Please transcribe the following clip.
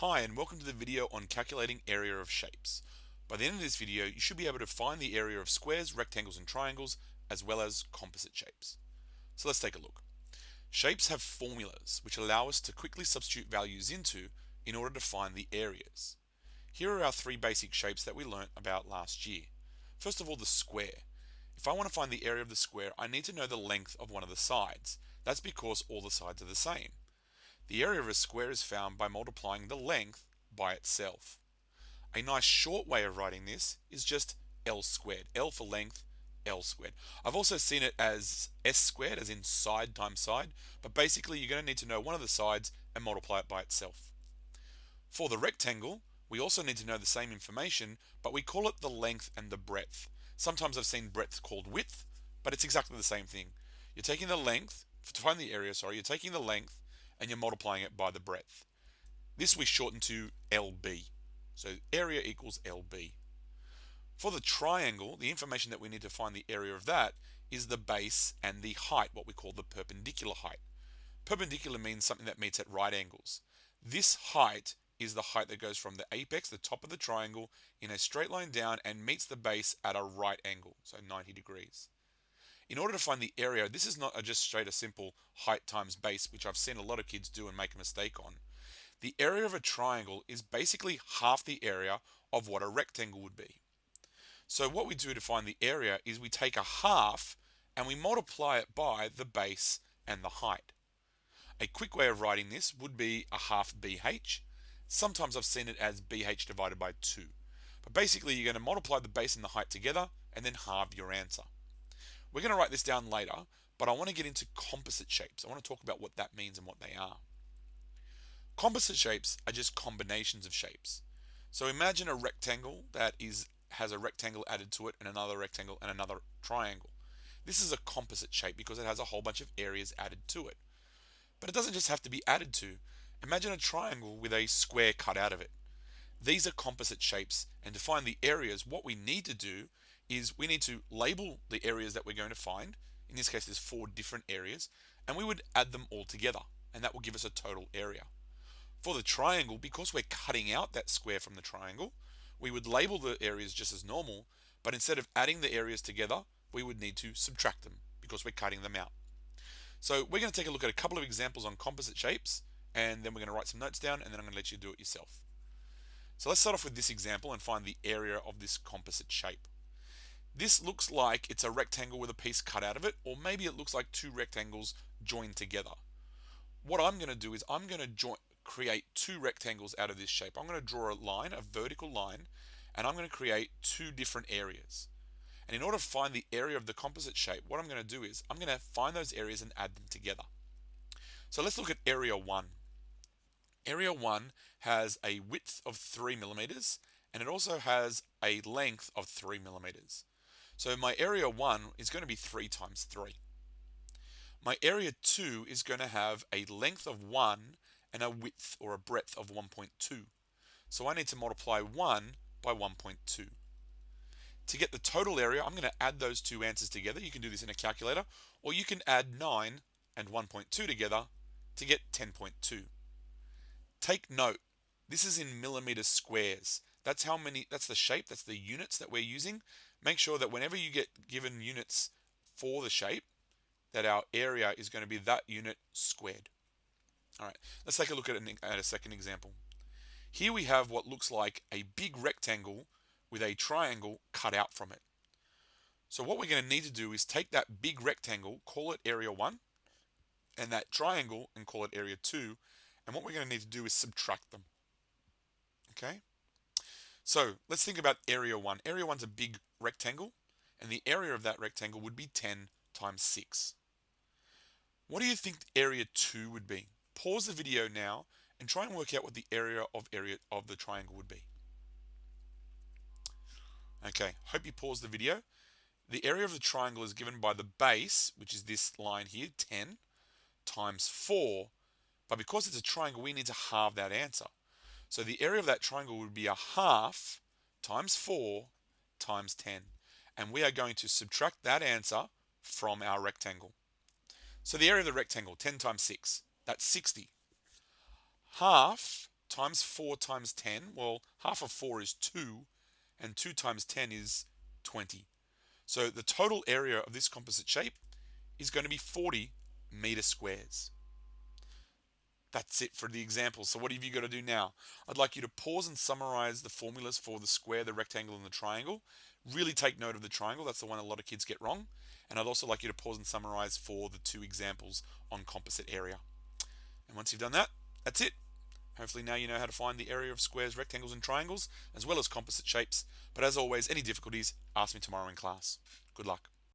Hi, and welcome to the video on calculating area of shapes. By the end of this video, you should be able to find the area of squares, rectangles, and triangles, as well as composite shapes. So let's take a look. Shapes have formulas which allow us to quickly substitute values into in order to find the areas. Here are our three basic shapes that we learnt about last year. First of all, the square. If I want to find the area of the square, I need to know the length of one of the sides. That's because all the sides are the same. The area of a square is found by multiplying the length by itself. A nice short way of writing this is just L squared. L for length, L squared. I've also seen it as S squared, as in side times side, but basically you're going to need to know one of the sides and multiply it by itself. For the rectangle, we also need to know the same information, but we call it the length and the breadth. Sometimes I've seen breadth called width, but it's exactly the same thing. You're taking the length, to find the area, you're taking the length and you're multiplying it by the breadth. This we shorten to LB. So area equals LB. For the triangle, the information that we need to find the area of that is the base and the height, what we call the perpendicular height. Perpendicular means something that meets at right angles. This height is the height that goes from the apex, the top of the triangle, in a straight line down and meets the base at a right angle, so 90 degrees. In order to find the area, this is not just straight a simple height times base, which I've seen a lot of kids do and make a mistake on. The area of a triangle is basically half the area of what a rectangle would be. So what we do to find the area is we take a half and we multiply it by the base and the height. A quick way of writing this would be a half BH. Sometimes I've seen it as BH divided by 2. But basically you're going to multiply the base and the height together and then halve your answer. We're going to write this down later, but I want to get into composite shapes. I want to talk about what that means and what they are. Composite shapes are just combinations of shapes. So imagine a rectangle that has a rectangle added to it and another rectangle and another triangle. This is a composite shape because it has a whole bunch of areas added to it. But it doesn't just have to be added to. Imagine a triangle with a square cut out of it. These are composite shapes, and to find the areas, what we need to do is we need to label the areas that we're going to find. In this case, there's 4 different areas, and we would add them all together, and that will give us a total area. For the triangle, because we're cutting out that square from the triangle, we would label the areas just as normal, but instead of adding the areas together, we would need to subtract them because we're cutting them out. So we're going to take a look at a couple of examples on composite shapes, and then we're going to write some notes down, and then I'm going to let you do it yourself. So let's start off with this example and find the area of this composite shape. This looks like it's a rectangle with a piece cut out of it, or maybe it looks like 2 rectangles joined together. What I'm going to do is I'm going to create 2 rectangles out of this shape. I'm going to draw a line, a vertical line, and I'm going to create 2 different areas. And in order to find the area of the composite shape, what I'm going to do is I'm going to find those areas and add them together. So let's look at area 1. Area 1 has a width of 3 millimeters and it also has a length of 3 millimeters. So my area 1 is going to be 3 times 3. My area 2 is going to have a length of 1 and a width or a breadth of 1.2. So I need to multiply 1 by 1.2. To get the total area, I'm going to add those 2 answers together. You can do this in a calculator, or you can add 9 and 1.2 together to get 10.2. Take note, this is in millimeter squares. That's the shape, that's the units that we're using. Make sure that whenever you get given units for the shape, that our area is going to be that unit squared. All right, let's take a look at a second example. Here we have what looks like a big rectangle with a triangle cut out from it. So what we're going to need to do is take that big rectangle, call it area 1, and that triangle and call it area 2, and what we're going to need to do is subtract them. Okay? So let's think about area 1. Area 1 is a big rectangle, and the area of that rectangle would be 10 times 6. What do you think area 2 would be? Pause the video now and try and work out what the area of the triangle would be. Okay, hope you paused the video. The area of the triangle is given by the base, which is this line here, 10, times 4. But because it's a triangle, we need to halve that answer. So the area of that triangle would be a half times 4 times 10. And we are going to subtract that answer from our rectangle. So the area of the rectangle, 10 times 6, that's 60. Half times 4 times 10, well, half of 4 is 2, and 2 times 10 is 20. So the total area of this composite shape is going to be 40 meter squares. That's it for the example. So what have you got to do now? I'd like you to pause and summarize the formulas for the square, the rectangle, and the triangle. Really take note of the triangle. That's the one a lot of kids get wrong. And I'd also like you to pause and summarize for the 2 examples on composite area. And once you've done that, that's it. Hopefully now you know how to find the area of squares, rectangles, and triangles, as well as composite shapes. But as always, any difficulties, ask me tomorrow in class. Good luck.